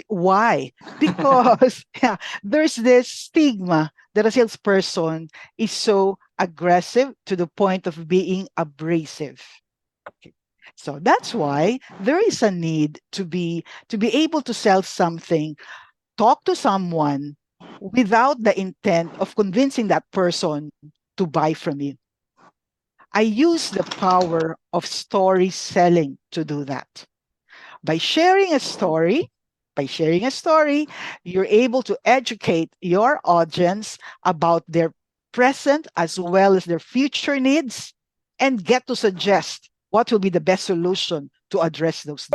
Why? Because yeah, there's this stigma that a salesperson is so aggressive to the point of being abrasive. Okay. So that's why there is a need to be able to sell something, talk to someone without the intent of convincing that person to buy from you. I use the power of story selling to do that. By sharing a story, by sharing a story, you're able to educate your audience about their present as well as their future needs and get to suggest what will be the best solution to address those.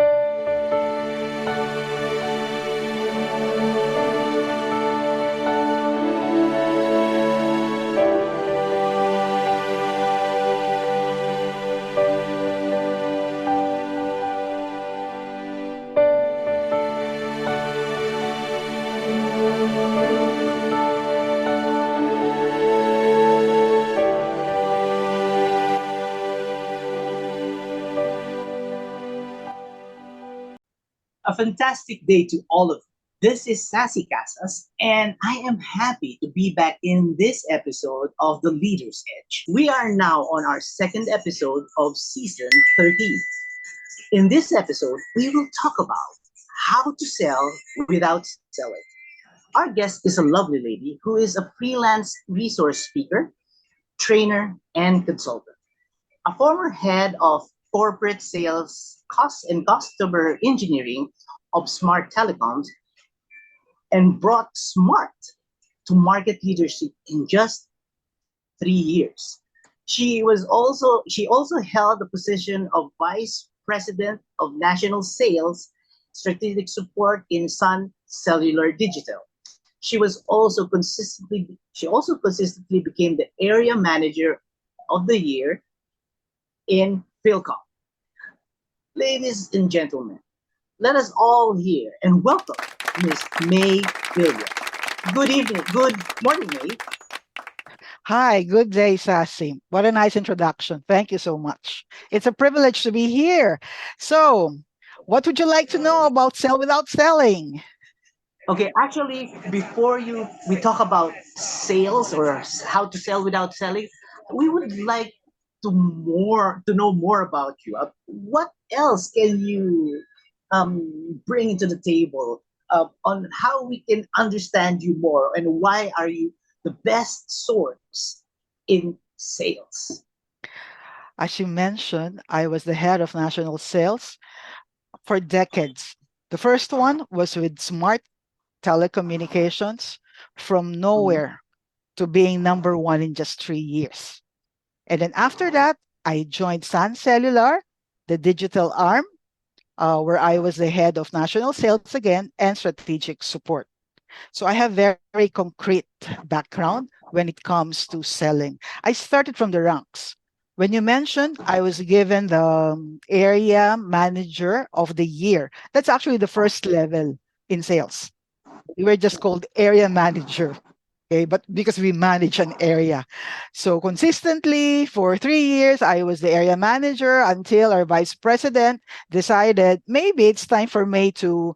A fantastic day to all of you. This is Sasi Casas, and I am happy to be back in this episode of The Leader's Edge. We are now on our second episode of season 13. In this episode, we will talk about how to sell without selling. Our guest is a lovely lady who is a freelance resource speaker, trainer, and consultant. A former head of corporate sales cost and customer engineering of Smart Telecoms and brought Smart to market leadership in just 3 years. She also held the position of vice president of national sales strategic support in Sun Cellular Digital. She also consistently became the area manager of the year in Philcom. Ladies and gentlemen, let us all hear and welcome Miss May Williams. Good evening, good morning, May. Hi, good day, Sassy. What a nice introduction. Thank you so much. It's a privilege to be here. So, what would you like to know about Sell Without Selling? Okay, actually, before you we talk about sales or how to sell without selling, we would like to know more about you. What else can you bring into the table on how we can understand you more, and why are you the best source in sales? As you mentioned, I was the head of national sales for decades. The first one was with Smart Telecommunications, from Mhm. nowhere to being number one in just 3 years. And then after that, I joined Sun Cellular, the digital arm, where I was the head of national sales again and strategic support. So I have very concrete background when it comes to selling. I started from the ranks. When you mentioned I was given the area manager of the year, that's actually the first level in sales. We were just called area manager. Okay, but because we manage an area. So consistently for 3 years, I was the area manager until our vice president decided maybe it's time for me to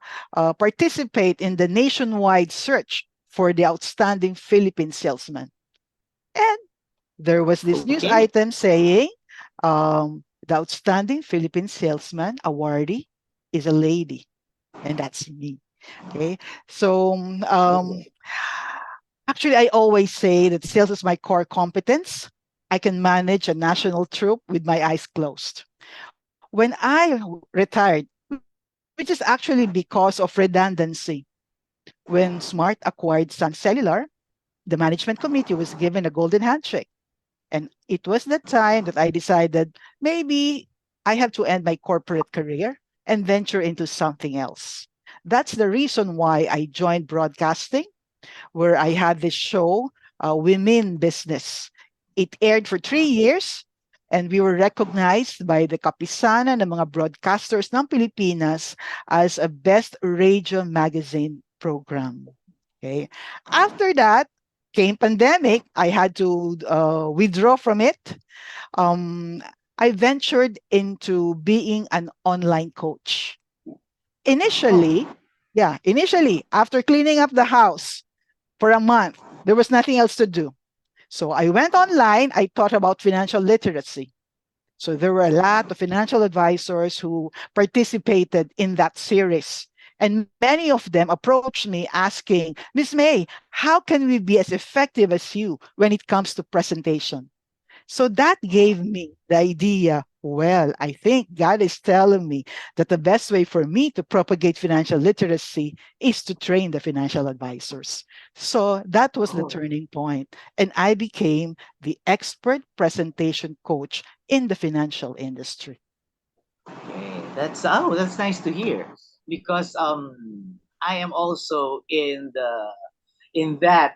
participate in the nationwide search for the outstanding Philippine salesman. And there was this news Okay. item saying the outstanding Philippine salesman awardee is a lady, and that's me. Okay, so actually, I always say that sales is my core competence. I can manage a national troop with my eyes closed. When I retired, which is actually because of redundancy, when Smart acquired Sun Cellular, the management committee was given a golden handshake. And it was the time that I decided maybe I have to end my corporate career and venture into something else. That's the reason why I joined broadcasting, where I had this show, Women Business. It aired for 3 years, and we were recognized by the Kapisanan ng mga broadcasters ng Pilipinas as a best radio magazine program. Okay. After that came pandemic. I had to withdraw from it. Um, I ventured into being an online coach. Oh, Initially, Yeah, initially, after cleaning up the house for a month, there was nothing else to do. So I went online, I thought about financial literacy. So there were a lot of financial advisors who participated in that series. And many of them approached me asking, Miss May, how can we be as effective as you when it comes to presentation? So that gave me the idea. Well, I think God is telling me that the best way for me to propagate financial literacy is to train the financial advisors. So that was the Oh, turning point. And I became the expert presentation coach in the financial industry. okay. That's nice to hear because I am also in that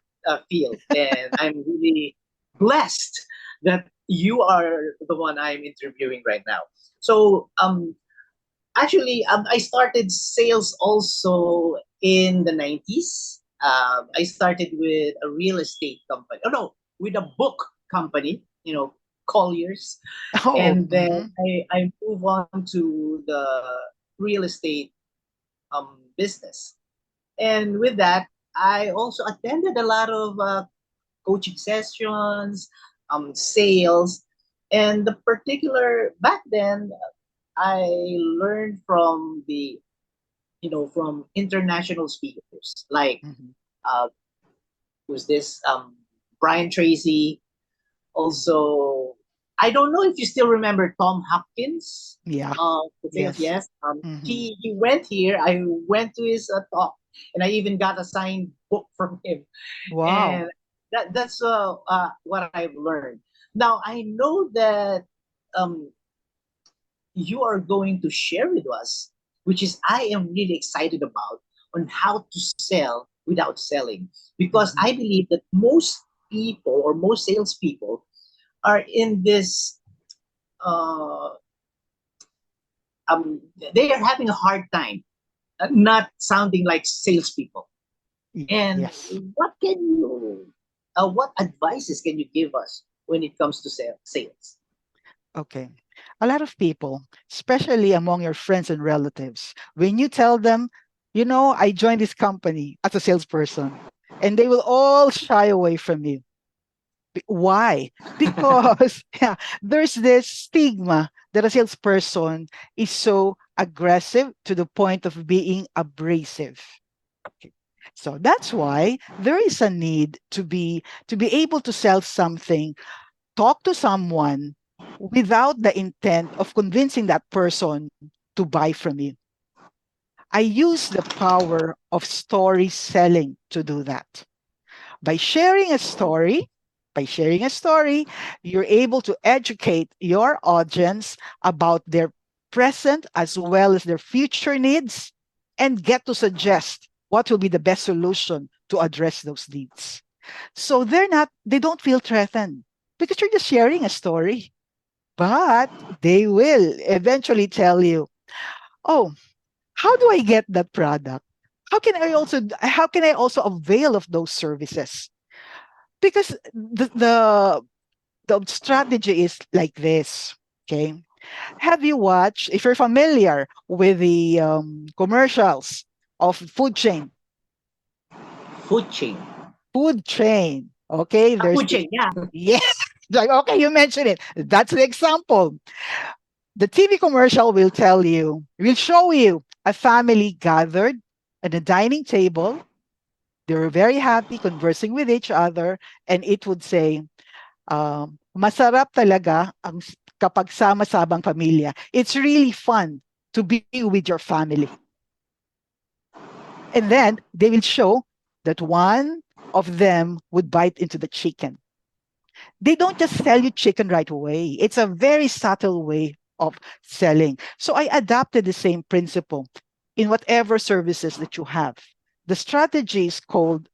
field, and I'm really blessed that you are the one I'm interviewing right now. So actually, I started sales also in the 90s. I started with a real estate company. Oh no, with a book company. Colliers, Oh, and then I move on to the real estate business. And with that, I also attended a lot of coaching sessions, sales, and the particular back then I learned from from international speakers like mhm, uh, who's this Brian Tracy. mhm. Also, I don't know if you still remember Tom Hopkins. Yeah, The sales, yes. yes. Mhm. He went here. I went to his talk, and I even got a signed book from him. Wow. And that's what I've learned. Now I know that um, you are going to share with us, which is I am really excited about on how to sell without selling. Because Mhm. I believe that most people or most salespeople are in this uh, they are having a hard time not sounding like salespeople. And Yes. what advices can you give us when it comes to sales? Okay. A lot of people, especially among your friends and relatives, when you tell them, I joined this company as a salesperson, and they will all shy away from you. Why? Because yeah, there's this stigma that a salesperson is so aggressive to the point of being abrasive. Okay. So that's why there is a need to be able to sell something, talk to someone without the intent of convincing that person to buy from you. I use the power of story selling to do that. By sharing a story, by sharing a story, you're able to educate your audience about their present as well as their future needs and get to suggest what will be the best solution to address those needs. So they don't feel threatened because you're just sharing a story. But they will eventually tell you, "Oh, how do I get that product? How can I also avail of those services?" Because the strategy is like this. Okay. Have you watched, if you're familiar with the commercials of food chain, Food chain. food chain, okay, there's Food this, chain, yeah. yes, like, okay, you mentioned it. That's the example. The TV commercial will show you a family gathered at a dining table. They were very happy conversing with each other, and it would say, masarap talaga kapag sama-sabang pamilya. It's really fun to be with your family. And then they will show that one of them would bite into the chicken. They don't just sell you chicken right away. It's a very subtle way of selling. So I adapted the same principle in whatever services that you have. The strategy is called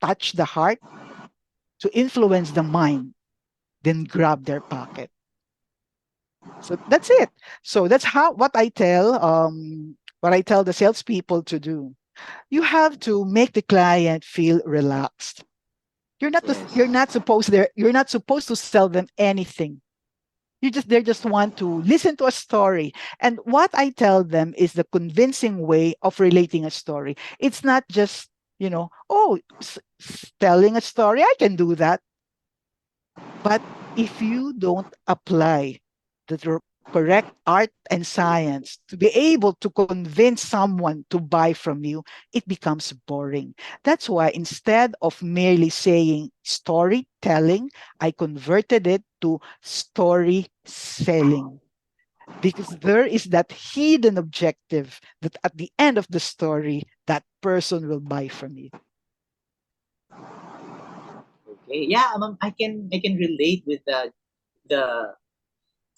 touch the heart to influence the mind, then grab their pocket. So that's it. So that's how what I tell the salespeople to do. You have to make the client feel relaxed. You're not to, Yes. you're not supposed to sell them anything. They just want to listen to a story. And what I tell them is the convincing way of relating a story. It's not just, oh, telling a story, I can do that. But if you don't apply the correct art and science to be able to convince someone to buy from you, it becomes boring. That's why instead of merely saying storytelling, I converted it to story selling. Because there is that hidden objective that at the end of the story, that person will buy from you. Okay, yeah, I can relate with the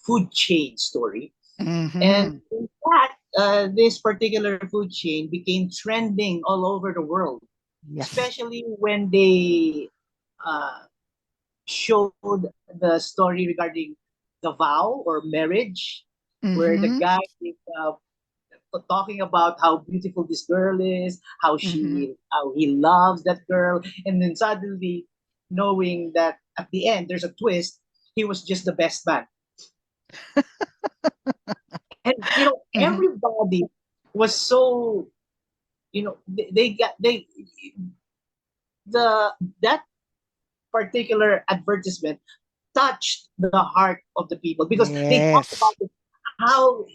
food chain story. And Hmm. in fact, this particular food chain became trending all over the world, Yes. especially when they uh, showed the story regarding the vow or marriage, where the Hmm. guy is talking about how beautiful this girl is, Hmm. how he loves that girl, and then suddenly knowing that at the end there's a twist, he was just the best man. And Hmm. everybody was so, they got they the that particular advertisement touched the heart of the people because they talked Yes. about how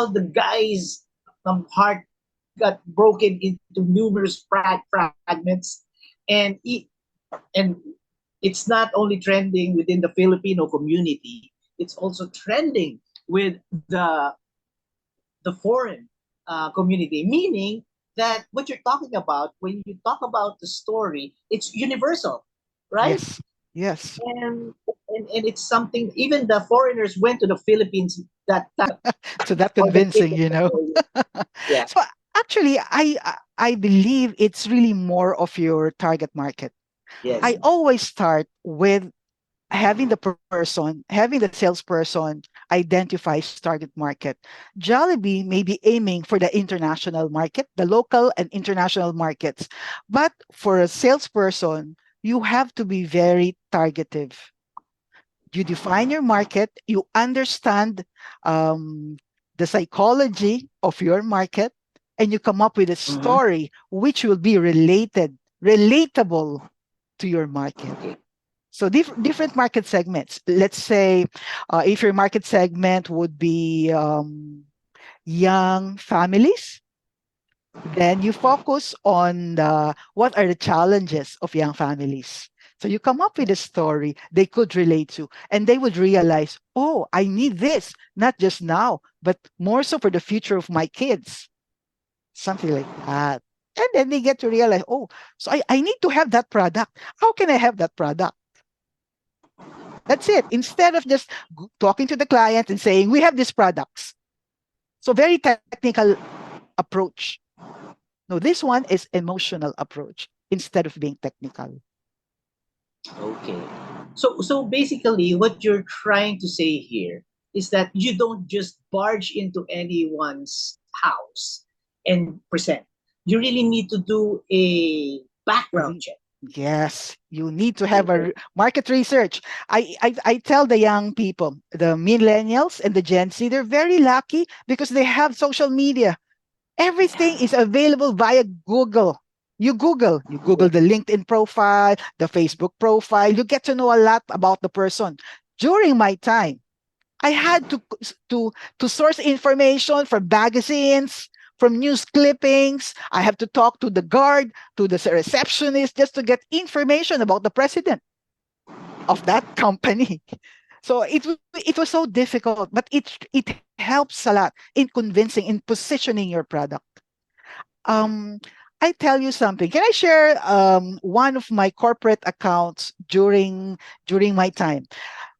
the guy's heart got broken into numerous fragments, and and it's not only trending within the Filipino community, it's also trending with the foreign community, meaning that what you're talking about when you talk about the story, it's universal, right? Yes. Yes. And it's something even the foreigners went to the Philippines that time So that for the sake convincing, of the story. Yeah. So actually, I believe it's really more of your target market. Yes. I always start with having the salesperson identify target market. Jollibee may be aiming for the international market, the local and international markets. But for a salesperson, you have to be very targeted. You define your market, you understand um, the psychology of your market, and you come up with a Mm-hmm. story which will be relatable to your market. Okay. So different market segments. Let's say if your market segment would be young families, then you focus on what are the challenges of young families. So you come up with a story they could relate to, and they would realize, oh, I need this, not just now, but more so for the future of my kids, something like that. And then they get to realize, oh, so I need to have that product. How can I have that product? That's it. Instead of just talking to the client and saying, we have these products. So very technical approach. No, this one is emotional approach instead of being technical. Okay. So basically what you're trying to say here is that you don't just barge into anyone's house and present. You really need to do a background Re- check. Yes, you need to have Okay. market research. I tell the young people, the millennials and the Gen Z, they're very lucky because they have social media. Everything is available via Google. You Google the LinkedIn profile, the Facebook profile. You get to know a lot about the person. During my time, I had to source information from magazines, from news clippings. I have to talk to the guard, to the receptionist, just to get information about the president of that company. So it was so difficult, but it helps a lot in convincing, in positioning your product. Um, I tell you something. Can I share one of my corporate accounts during my time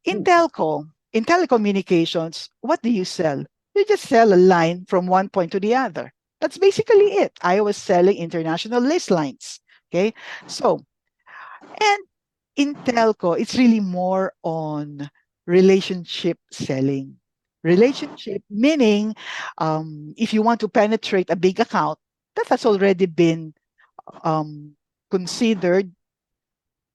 in telco, in telecommunications? What do you sell? You just sell a line from one point to the other. That's basically it. I was selling international list lines. Okay, so and in telco, it's really more on relationship selling. Relationship meaning, if you want to penetrate a big account, that has already been um, considered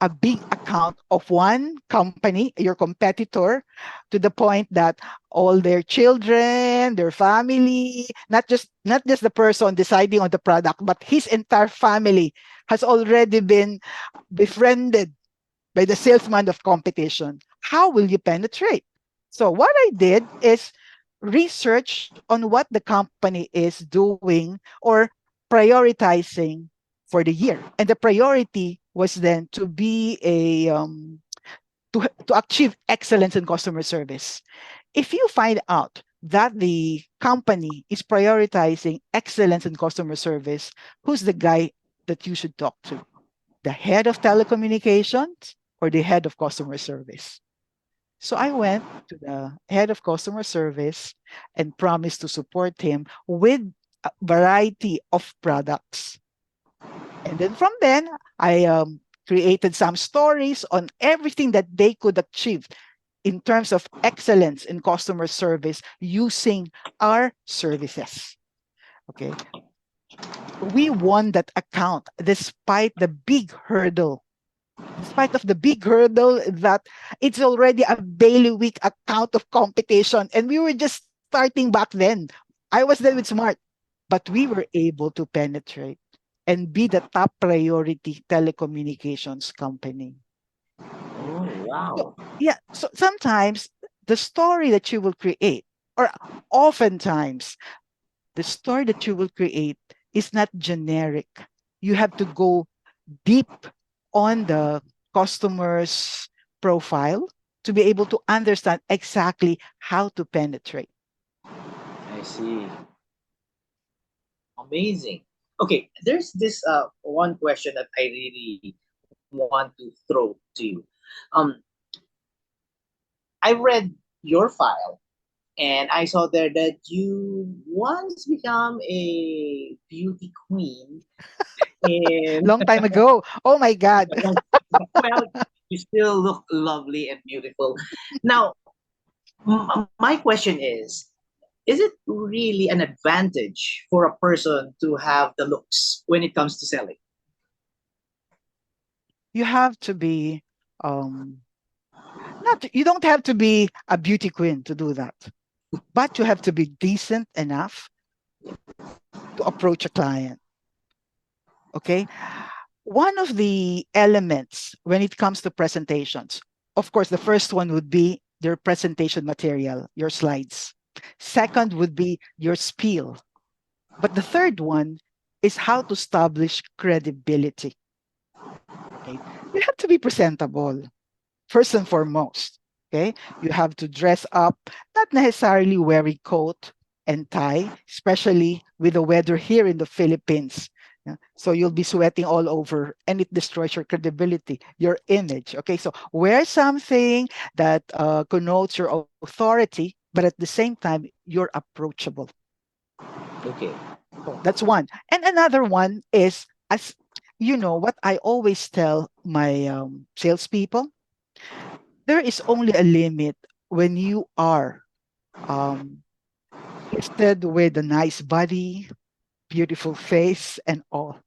a big account of one company, your competitor, to the point that all their children, their family, not just the person deciding on the product, but his entire family has already been befriended by the salesman of competition. How will you penetrate? So what I did is research on what the company is doing or prioritizing for the year. And the priority was then to be to achieve excellence in customer service. If you find out that the company is prioritizing excellence in customer service, who's the guy that you should talk to? The head of telecommunications or the head of customer service? So I went to the head of customer service and promised to support him with a variety of products. And then from then, I created some stories on everything that they could achieve in terms of excellence in customer service using our services. Okay. We won that account despite of the big hurdle that it's already a bailiwick account of competition. And we were just starting back then. I was there with Smart, but we were able to penetrate and be the top priority telecommunications company. Oh, So, wow. yeah, so sometimes the story that you will create, or oftentimes the story that you will create, is not generic. You have to go deep on the customer's profile to be able to understand exactly how to penetrate. I see. Amazing. Okay, there's this one question that I really want to throw to you. Um, I read your file and I saw there that you once become a beauty queen and Long time ago. Oh my God. well, you still look lovely and beautiful. Now, my question is it really an advantage for a person to have the looks when it comes to selling? You have to be not you don't have to be a beauty queen to do that, but you have to be decent enough to approach a client. Okay. One of the elements when it comes to presentations, of course, the first one would be your presentation material, your slides. Second would be your spiel. But the third one is how to establish credibility. Okay. You have to be presentable, first and foremost. Okay. You have to dress up, not necessarily wearing coat and tie, especially with the weather here in the Philippines. Yeah. So you'll be sweating all over and it destroys your credibility, your image. Okay. So wear something that connotes your authority, but at the same time, you're approachable. Okay. So that's one. And another one is, as you know, what I always tell my salespeople, there is only a limit when you are um, gifted with a nice body, beautiful face, and all.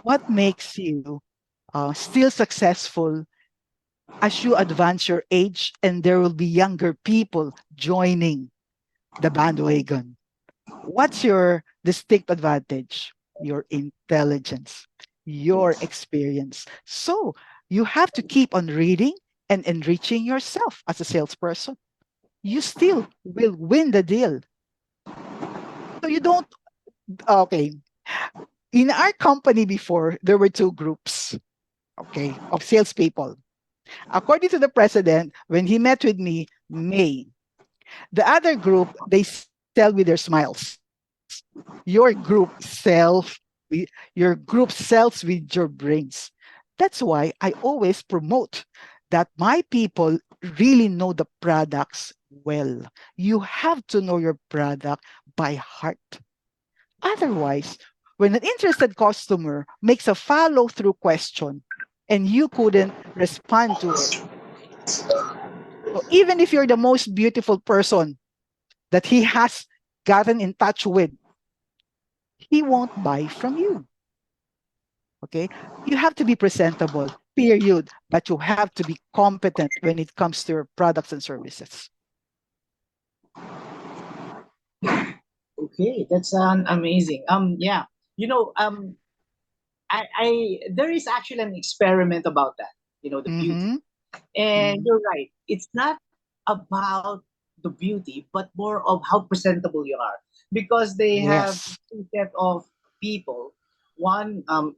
What makes you still successful as you advance your age and there will be younger people joining the bandwagon? What's your distinct advantage? Your intelligence, your experience. So you have to keep on reading and enriching yourself as a salesperson. You still will win the deal. So you don't, okay. In our company before, there were two groups, okay, of salespeople. According to the president, when he met with me, May, the other group, they sell with their smiles. Your group your group sells with your brains. That's why I always promote that my people really know the products well. You have to know your product by heart. Otherwise, when an interested customer makes a follow through question and you couldn't respond to it, so even if you're the most beautiful person that he has gotten in touch with, he won't buy from you. Okay. You have to be presentable. period, but you have to be competent when it comes to your products and services. Okay, that's amazing. Yeah, you know, I there is actually an experiment about that. You know, the beauty. Mm-hmm. And Mm-hmm. you're right. It's not about the beauty, but more of how presentable you are. Because they have Yes. two set of people. One, a,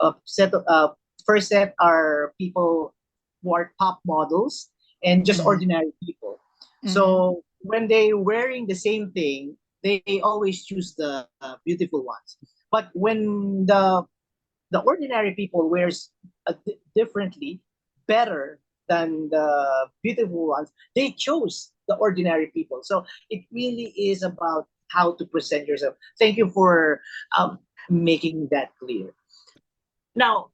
a set of, first set are people who are top models and just Mm-hmm. ordinary people. Mm-hmm. So when they wearing the same thing, they always choose the beautiful ones. But when the ordinary people wears differently, better than the beautiful ones, they chose the ordinary people. So it really is about how to present yourself. Thank you for making that clear. Now,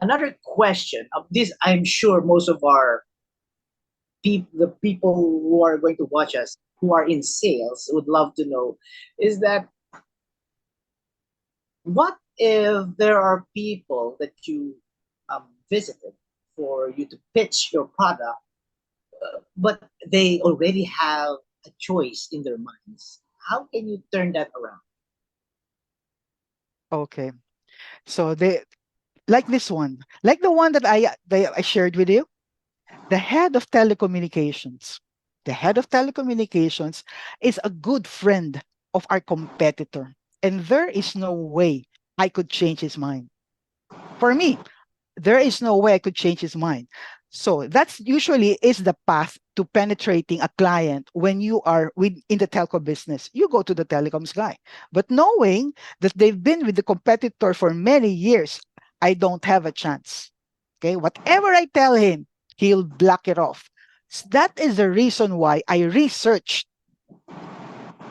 another question of this, I'm sure most of our the people who are going to watch us who are in sales would love to know is that what if there are people that you visited for you to pitch your product, but they already have a choice in their minds? How can you turn that around? Okay. So they like this one, like the one that I shared with you, the head of telecommunications. The head of telecommunications is a good friend of our competitor, and there is no way I could change his mind. For me, there is no way I could change his mind. So that's usually is the path to penetrating a client when you are in the telco business. You go to the telecoms guy. But knowing that they've been with the competitor for many years, I don't have a chance. Okay. Whatever I tell him, he'll block it off. That is the reason why I researched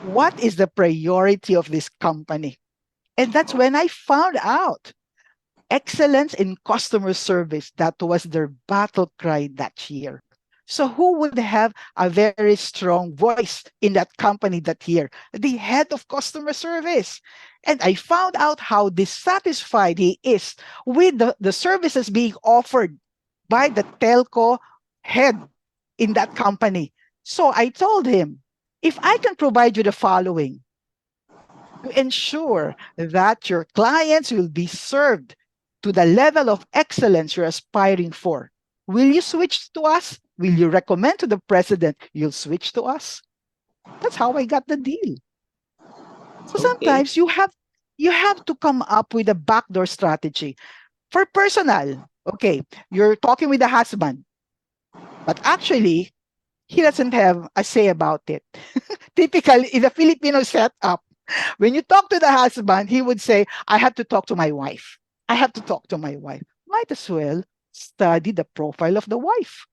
what is the priority of this company. And that's when I found out excellence in customer service. That was their battle cry that year. So who would have a very strong voice in that company that year? The head of customer service. And I found out how dissatisfied he is with the services being offered by the telco head in that company. So I told him, if I can provide you the following, to ensure that your clients will be served to the level of excellence you're aspiring for. Will you switch to us? Will you recommend to the president you'll switch to us? That's how I got the deal. So Okay. sometimes you have to come up with a backdoor strategy. For personal, okay, you're talking with the husband, but actually he doesn't have a say about it. Typically in the Filipino setup, when you talk to the husband, he would say, I have to talk to my wife. I have to talk to my wife. Might as well study the profile of the wife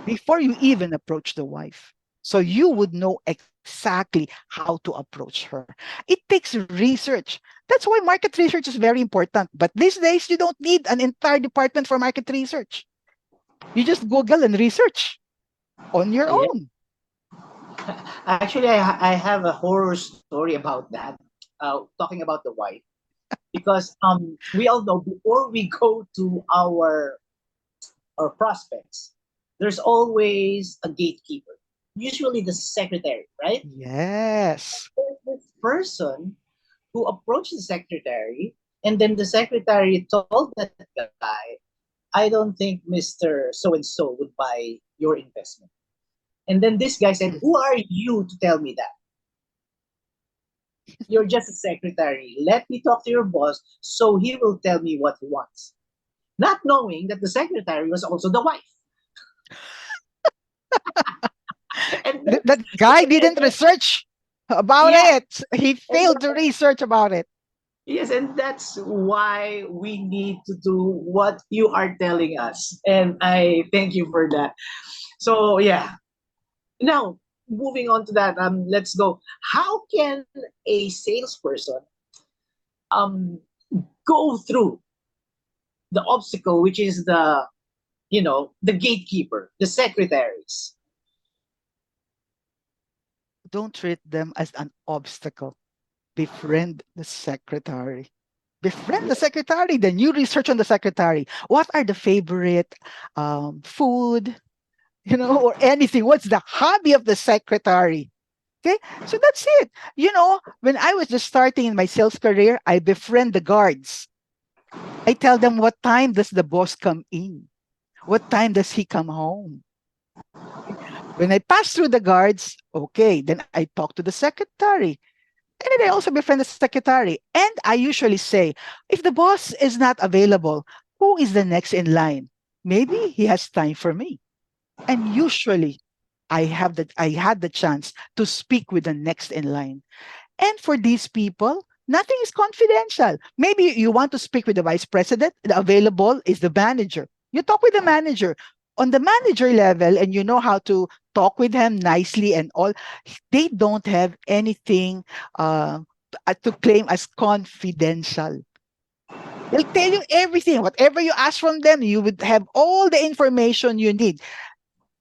before you even approach the wife. So you would know exactly how to approach her. It takes research. That's why market research is very important. But these days, you don't need an entire department for market research. You just Google and research on your Yeah. own. Actually, I have a horror story about that. Talking about the wife, because we all know before we go to our prospects, there's always a gatekeeper, usually the secretary, right? Yes. There's this person who approached the secretary, and then the secretary told that guy, I don't think Mr. So and so would buy your investment. And then this guy said, who are you to tell me that? You're just a secretary. Let me talk to your boss so he will tell me what he wants. Not knowing that the secretary was also the wife. And That guy didn't that's research about yeah, it. He and failed to research about it. yes, and that's why we need to do what you are telling us. And I thank you for that. So yeah. Now moving on to that, let's go. How can a salesperson um go through the obstacle, which is the gatekeeper, the secretaries? Don't treat them as an obstacle. Befriend the secretary. Befriend the secretary. Then you research on the secretary. What are the favorite food, or anything? What's the hobby of the secretary? Okay, so that's it. When I was just starting in my sales career, I befriend the guards. I tell them what time does the boss come in? What time does he come home? When I pass through the guards, okay, then I talk to the secretary. And then I also befriend the secretary. And I usually say, if the boss is not available, who is the next in line? Maybe he has time for me. And usually I had the chance to speak with the next in line. And for these people, nothing is confidential. Maybe you want to speak with the vice president, the available is the manager. You talk with the manager. On the manager level, and you know how to talk with him nicely and all, they don't have anything uh, to claim as confidential. They'll tell you everything. Whatever you ask from them, you would have all the information you need,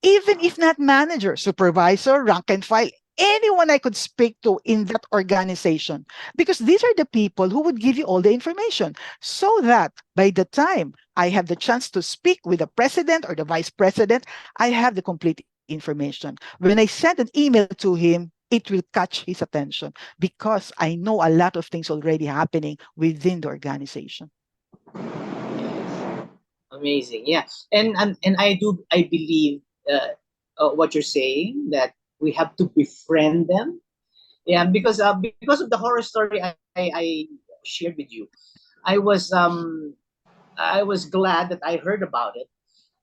even if not manager, supervisor, rank and file, anyone I could speak to in that organization. Because these are the people who would give you all the information so that by the time I have the chance to speak with the president or the vice president, I have the complete information. When I send an email to him, it will catch his attention because I know a lot of things already happening within the organization. Yes. Amazing. Yeah. And I believe what you're saying, that we have to befriend them. Yeah, because of the horror story I shared with you. I was um I was glad that I heard about it,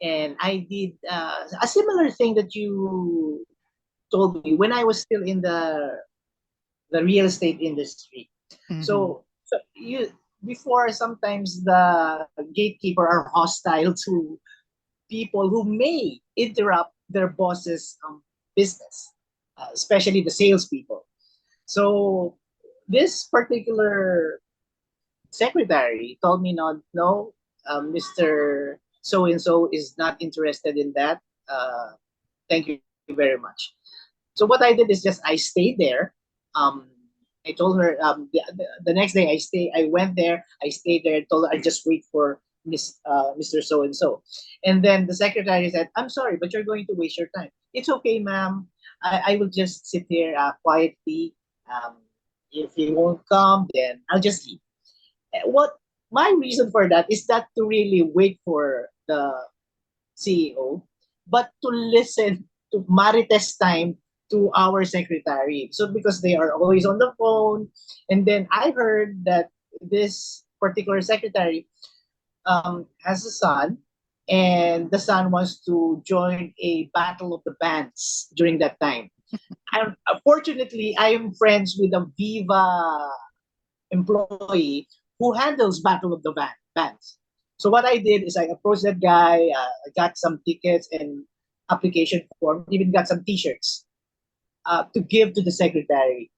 and I did a similar thing that you told me when I was still in the real estate industry. Mhm. So you before, sometimes the gatekeeper are hostile to people who may interrupt their boss's business, especially the salespeople. So this particular secretary told me, no, Mr. So and so is not interested in that. Thank you very much. So what I did is just I stayed there. Um, I told her the next day I went there. I stayed there. And told her I just wait for Mr. So and so, and then the secretary said, "I'm sorry, but you're going to waste your time." It's okay, ma'am. I will just sit here quietly. Um, if he won't come, then I'll just leave. What my reason for that is not to really wait for the CEO, but to listen to Marites time to our secretary. So because they are always on the phone, and then I heard that this particular secretary has a son, and the son wants to join a battle of the bands during that time. Fortunately, I am friends with a Viva employee who handles Battle of the Bands. So what I did is I approached that guy, I got some tickets and application form, even got some T-shirts to give to the secretary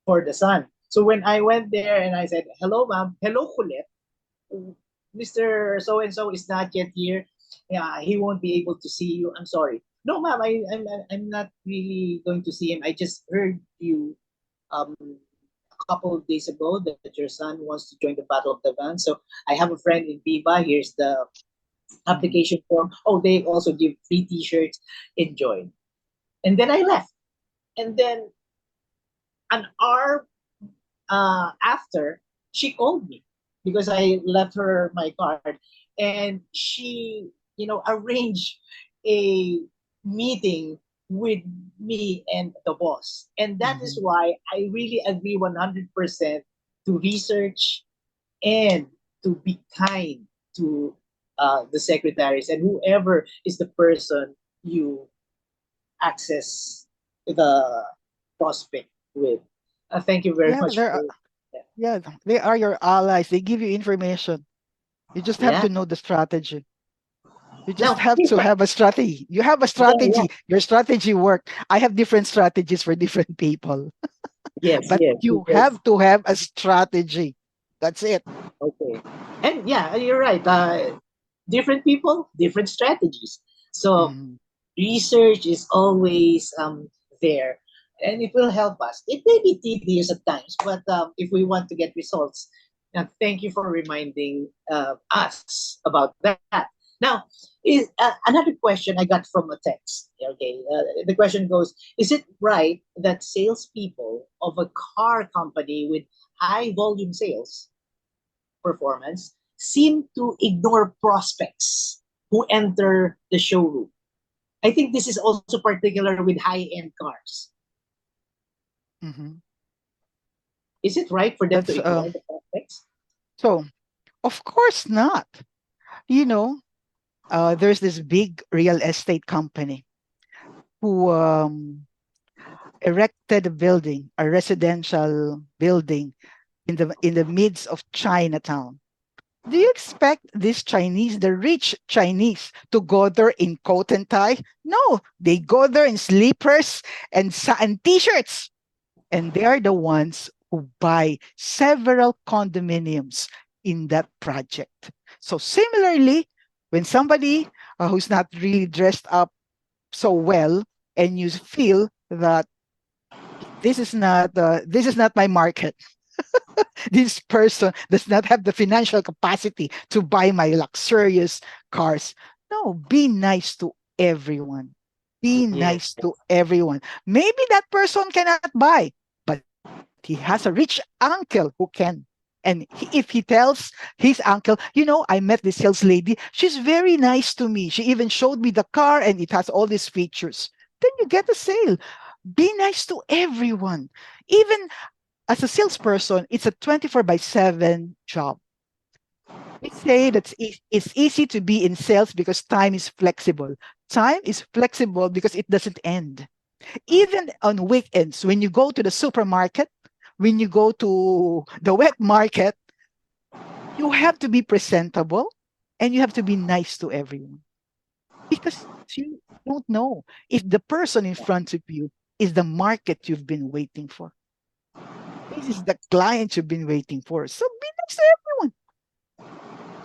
for the son. So when I went there and I said, "Hello, ma'am. Hello, Kulit. Mr. So and so is not yet here. Yeah, he won't be able to see you. I'm sorry." "No, ma'am. I'm not really going to see him. I just heard you a couple of days ago that your son wants to join the Battle of the Van. So I have a friend in Viva. Here's the application form. Oh, they also give free T-shirts. Enjoy." And then I left. And then an hour after, she called me because I left her my card, and she, arranged a meeting with me and the boss. And that is Mhm. why I really agree 100% to research and to be kind to the secretaries and whoever is the person you access the prospect with. Thank you very Yeah, much for that. yeah, they are your allies. They give you information. You just have Yeah. to know the strategy. You just Now, have if to have a strategy. You have a yeah, yeah. strategy. Your strategy work. I have different strategies for different people, Yes, but yes, you because have to have a strategy. That's it. okay. And yeah, you're right. Different people, different strategies. So Mhm. research is always there, and it will help us. It may be tedious at times, but if we want to get results, Now, thank you for reminding us about that. Now, is another question I got from a text. Okay, the question goes: is it right that salespeople of a car company with high volume sales performance seem to ignore prospects who enter the showroom? I think this is also particular with high end cars. Mhm. Is it right for them to That's ignore the prospects? so. Of course not. You know, there's this big real estate company who erected a building, a residential building in the midst of Chinatown. Do you expect these Chinese, the rich Chinese, to go there in coat and tie? No, they go there in slippers and t-shirts, and they are the ones who buy several condominiums in that project. So similarly, when somebody who's not really dressed up so well, and you feel that this is not my market, this person does not have the financial capacity to buy my luxurious cars. No, be nice to everyone. Be Yes. nice to everyone. Maybe that person cannot buy, but he has a rich uncle who can. And if he tells his uncle, I met this sales lady. She's very nice to me. She even showed me the car and it has all these features. Then you get a sale. Be nice to everyone. Even as a salesperson, it's a 24 by 7 job. We say that it's easy to be in sales because time is flexible. Time is flexible because it doesn't end. Even on weekends, when you go to the supermarket, when you go to the wet market, you have to be presentable and you have to be nice to everyone because you don't know if the person in front of you is the market you've been waiting for. This is the client you've been waiting for. So be nice to everyone.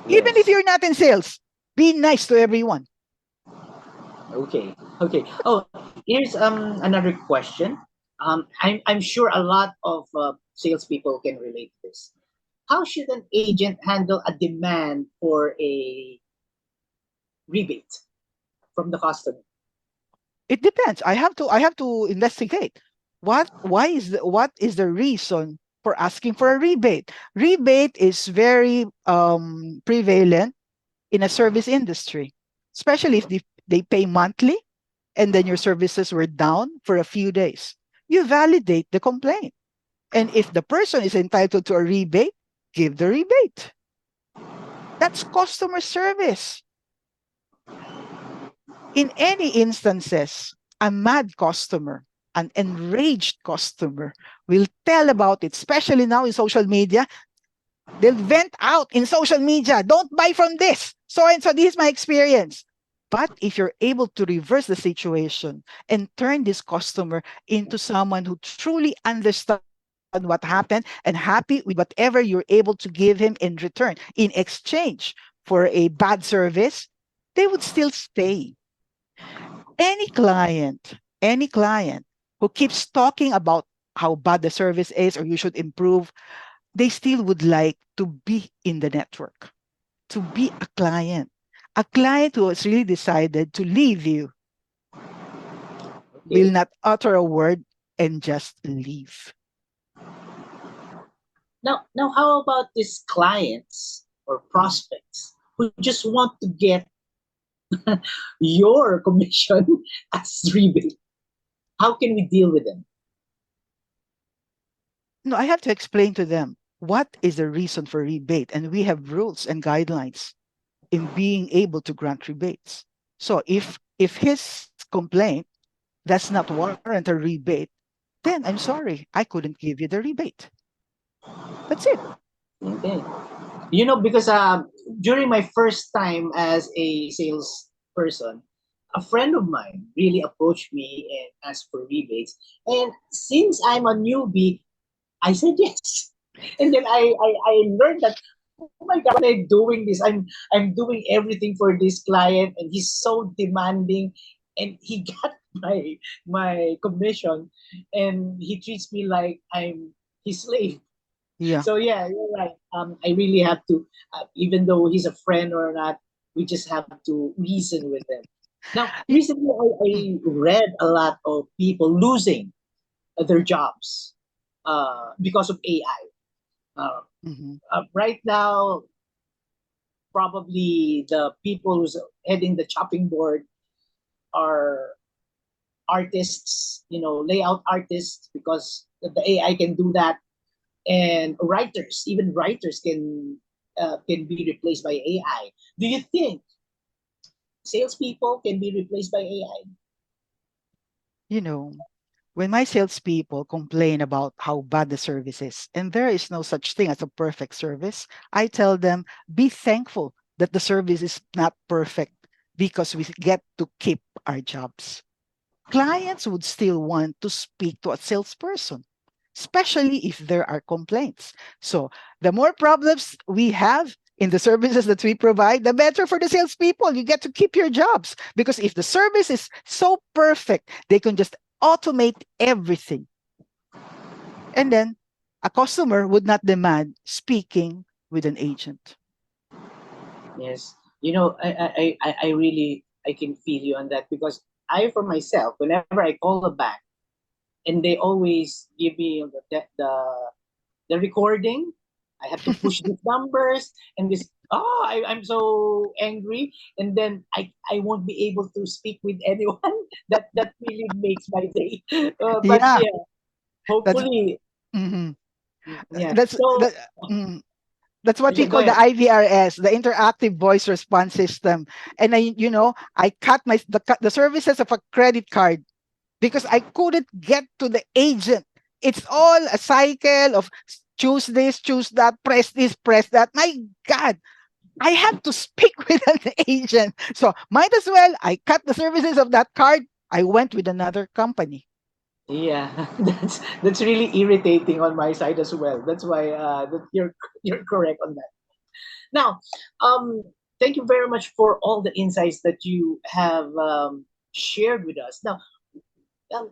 Even if Yes. you're not in sales, be nice to everyone. Okay. Okay. Oh, here's another question. I'm sure a lot of salespeople can relate to this. How should an agent handle a demand for a rebate from the customer? It depends. I have to investigate. What is the reason for asking for a rebate? Rebate is very prevalent in a service industry, especially if they pay monthly and then your services were down for a few days. You validate the complaint. And if the person is entitled to a rebate, give the rebate. That's customer service. In any instances, a mad customer, an enraged customer will tell about it, especially now in social media. They'll vent out in social media. Don't buy from this. So and so, this is my experience. But if you're able to reverse the situation and turn this customer into someone who truly understands what happened and happy with whatever you're able to give him in return, in exchange for a bad service, they would still stay. Any client who keeps talking about how bad the service is or you should improve, they still would like to be in the network, to be a client. A client who has really decided to leave you will Okay. not utter a word and just leave. Now, how about these clients or prospects who just want to get your commission as rebate? How can we deal with them? No, I have to explain to them what is the reason for rebate, and we have rules and guidelines in being able to grant rebates. So if his complaint does not warrant a rebate, then I'm sorry, I couldn't give you the rebate. That's it. Okay. Because during my first time as a salesperson, a friend of mine really approached me and asked for rebates. And since I'm a newbie, I said yes. And then I learned that, oh my god, why am I doing this? I'm doing everything for this client and he's so demanding and he got my commission and he treats me like I'm his slave. Yeah. So yeah, you're right. I really have to, even though he's a friend or not, we just have to reason with him. Now, Y- recently mm, I read a lot of people losing their jobs because of AI. Uh, mhm. right now, probably the people who's heading the chopping board are artists, layout artists, because the AI can do that, and writers, even writers can be replaced by AI. Do you think salespeople can be replaced by AI? You know, when my salespeople complain about how bad the service is, and there is no such thing as a perfect service, I tell them, be thankful that the service is not perfect because we get to keep our jobs. Clients would still want to speak to a salesperson, especially if there are complaints. So, the more problems we have in the services that we provide, the better for the salespeople. You get to keep your jobs because if the service is so perfect, they can just automate everything. And then a customer would not demand speaking with an agent. Yes. I really I can feel you on that, because I for myself, whenever I call a bank and they always give me the recording, I have to push these numbers and this. Oh, I'm so angry, and then I won't be able to speak with anyone. That really makes my day. But Yeah, yeah, that's hopefully, mhm. yeah. that's So that. mm, That's what we yeah, go call the ahead. IVRS, the interactive voice response system. And I cut the services of a credit card because I couldn't get to the agent. It's all a cycle of choose this, choose that, press this, press that. My God, I have to speak with an agent. So might as well I cut the services of that card. I went with another company. Yeah, that's really irritating on my side as well. That's why you're correct on that. Now, thank you very much for all the insights that you have shared with us. Now, um,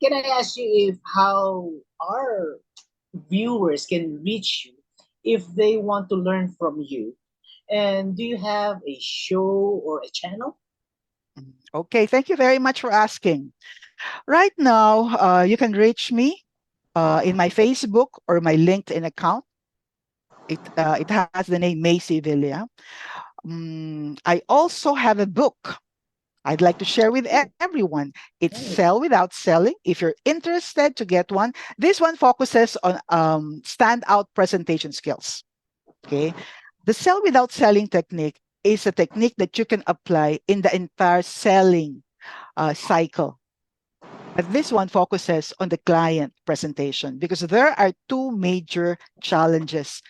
can I ask you if how our viewers can reach you if they want to learn from you? And do you have a show or a channel? Okay, thank you very much for asking. Right now, you can reach me in my Facebook or my LinkedIn account. It has the name Macy Villa. I also have a book I'd like to share with everyone. It's Sell Nice. Without Selling. If you're interested to get one, this one focuses on standout presentation skills. Okay. The Sell Without Selling technique is a technique that you can apply in the entire selling cycle. But this one focuses on the client presentation because there are two major challenges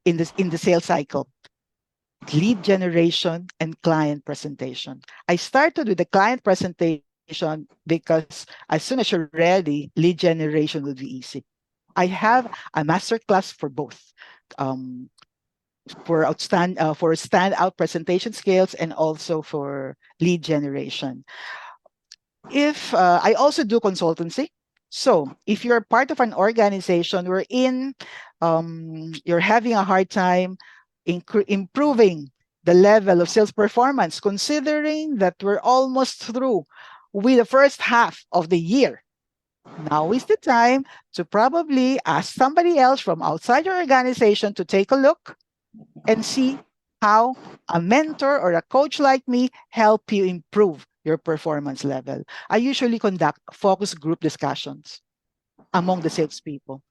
in the sales cycle: lead generation and client presentation. I started with the client presentation because as soon as you're ready, lead generation will be easy. I have a master class for both. Um, for standout presentation skills and also for lead generation. If I also do consultancy. So if you're part of an organization wherein you're having a hard time improving the level of sales performance, considering that we're almost through with the first half of the year, now is the time to probably ask somebody else from outside your organization to take a look and see how a mentor or a coach like me help you improve your performance level. I usually conduct focus group discussions among the salespeople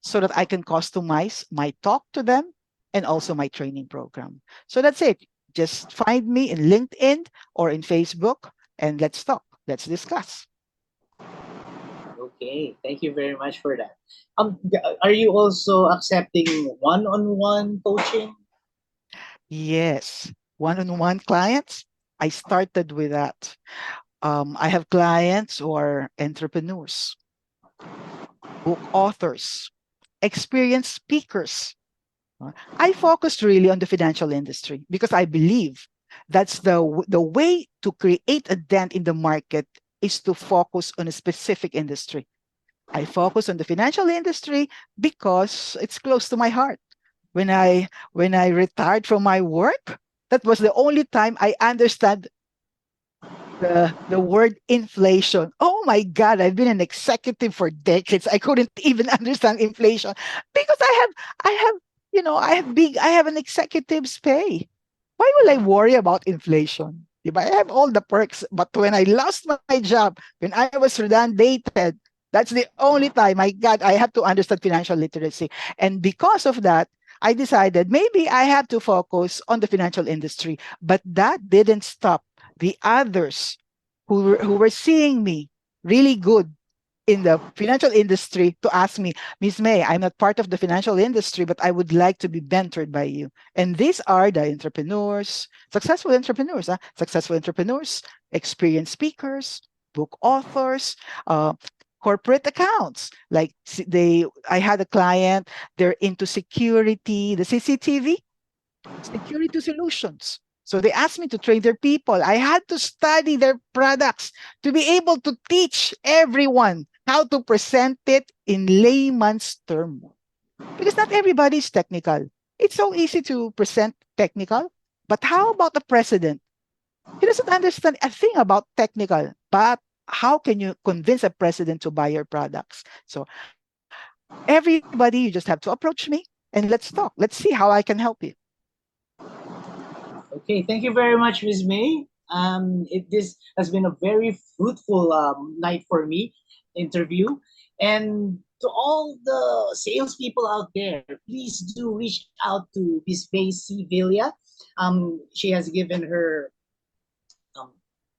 so that I can customize my talk to them and also my training program. So that's it. Just find me in LinkedIn or in Facebook and let's talk. Let's discuss. Okay, thank you very much for that. Are you also accepting one-on-one coaching? Yes. One-on-one clients. I started with that. I have clients who are entrepreneurs, book authors, experienced speakers. I focused really on the financial industry because I believe that's the way to create a dent in the market is to focus on a specific industry. I focus on the financial industry because it's close to my heart. When I retired from my work, that was the only time I understand the word inflation. Oh my God, I've been an executive for decades. I couldn't even understand inflation because I have, I have an executive's pay. Why will I worry about inflation? If I have all the perks, but when I lost my job, when I was redundated, that's the only time, my God, I have to understand financial literacy. And because of that, I decided maybe I have to focus on the financial industry. But that didn't stop the others who were seeing me really good in the financial industry to ask me, Miss May, I'm not part of the financial industry, but I would like to be mentored by you. And these are the entrepreneurs, successful entrepreneurs, experienced speakers, book authors, uh, corporate accounts. Like I had a client, they're into security, the CCTV, security solutions. So they asked me to train their people. I had to study their products to be able to teach everyone how to present it in layman's term. Because not everybody is technical. It's so easy to present technical, but how about the president? He doesn't understand a thing about technical, but how can you convince a president to buy your products? So everybody, you just have to approach me and let's talk. Let's see how I can help you. Okay, thank you very much, Ms. May. This has been a very fruitful night for me, interview. And to all the salespeople out there, please do reach out to Ms. May Sevilla. She has given her um,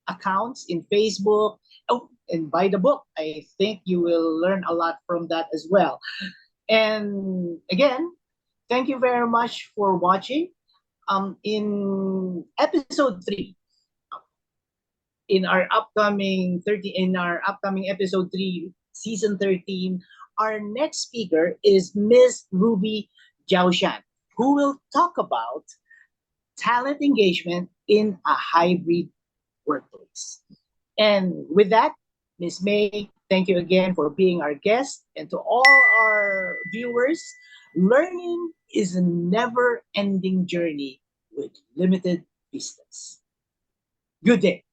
accounts in Facebook. Oh, and buy the book. I think you will learn a lot from that as well. And again, thank you very much for watching. In episode 3, in our upcoming episode 3, season 13, our next speaker is Miss Ruby Jiaoshan, who will talk about talent engagement in a hybrid workplace. And with that, Miss May, thank you again for being our guest. And to all our viewers, learning is a never ending journey with limited vistas. Good day.